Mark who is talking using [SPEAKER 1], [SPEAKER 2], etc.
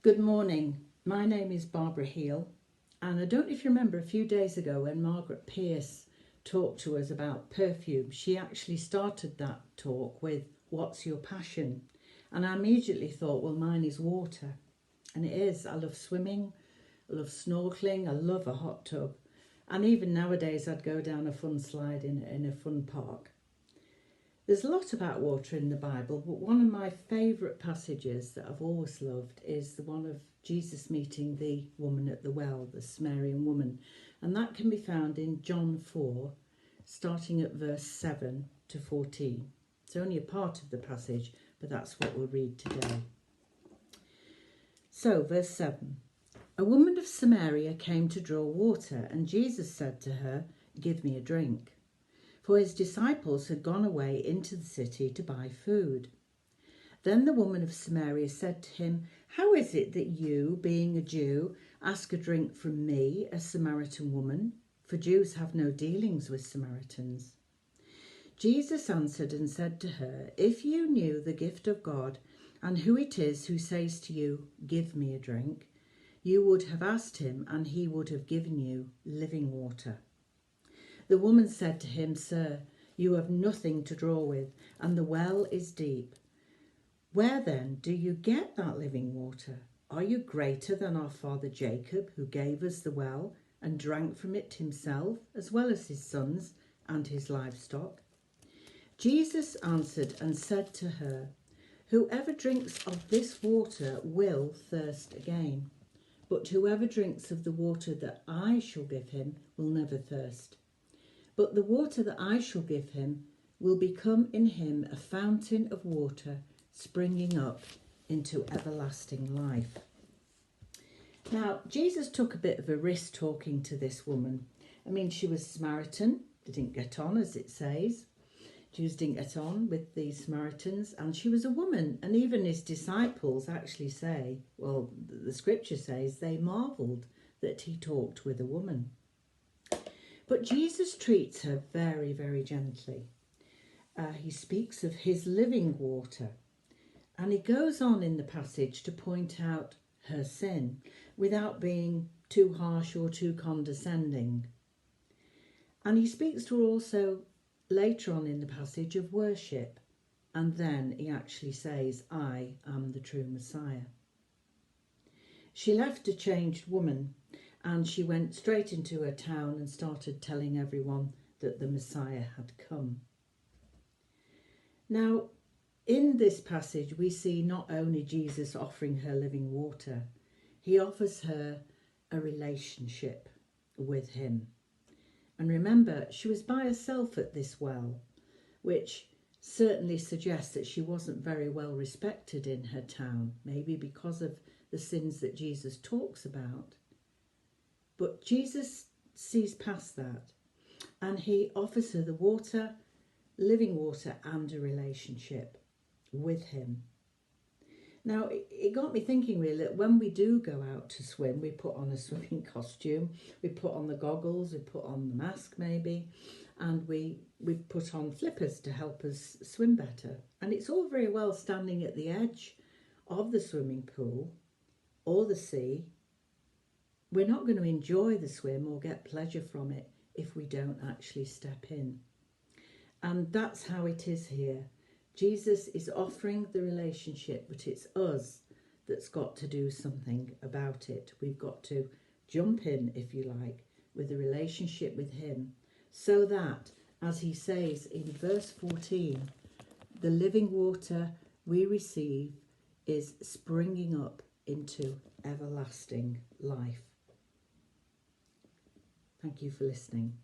[SPEAKER 1] Good morning. My name is Barbara Heel, and I don't know if you remember a few days ago when Margaret Pearce talked to us about perfume. She actually started that talk with, "What's your passion?" And I immediately thought, well, mine is water. And it is. I love swimming, I love snorkeling, I love a hot tub. And even nowadays I'd go down a fun slide in a fun park. There's a lot about water in the Bible, but one of my favourite passages that I've always loved is the one of Jesus meeting the woman at the well, the Samaritan woman. And that can be found in John 4, starting at verse 7 to 14. It's only a part of the passage, but that's what we'll read today. So, verse 7. A woman of Samaria came to draw water, and Jesus said to her, "Give me a drink." For his disciples had gone away into the city to buy food. Then the woman of Samaria said to him, "How is it that you, being a Jew, ask a drink from me, a Samaritan woman? For Jews have no dealings with Samaritans." Jesus answered and said to her, "If you knew the gift of God and who it is who says to you, 'Give me a drink,' you would have asked him and he would have given you living water." The woman said to him, "Sir, you have nothing to draw with, and the well is deep. Where then do you get that living water? Are you greater than our father Jacob, who gave us the well and drank from it himself, as well as his sons and his livestock?" Jesus answered and said to her, "Whoever drinks of this water will thirst again, but whoever drinks of the water that I shall give him will never thirst. But the water that I shall give him will become in him a fountain of water springing up into everlasting life." Now, Jesus took a bit of a risk talking to this woman. I mean, she was Samaritan. They didn't get on, as it says. Jews didn't get on with the Samaritans, and she was a woman. And even his disciples actually say, well, the scripture says they marvelled that he talked with a woman. But Jesus treats her very, very gently. He speaks of his living water. And he goes on in the passage to point out her sin without being too harsh or too condescending. And he speaks to her also later on in the passage of worship. And then he actually says, "I am the true Messiah." She left a changed woman, and she went straight into her town and started telling everyone that the Messiah had come. Now, in this passage, we see not only Jesus offering her living water, he offers her a relationship with him. And remember, she was by herself at this well, which certainly suggests that she wasn't very well respected in her town, maybe because of the sins that Jesus talks about. But Jesus sees past that, and he offers her the water, living water, and a relationship with him. Now, it got me thinking really that when we do go out to swim, we put on a swimming costume, we put on the goggles, we put on the mask maybe, and we put on flippers to help us swim better. And it's all very well standing at the edge of the swimming pool or the sea. We're not going to enjoy the swim or get pleasure from it if we don't actually step in. And that's how it is here. Jesus is offering the relationship, but it's us that's got to do something about it. We've got to jump in, if you like, with a relationship with him, so that, as he says in verse 14, the living water we receive is springing up into everlasting life. Thank you for listening.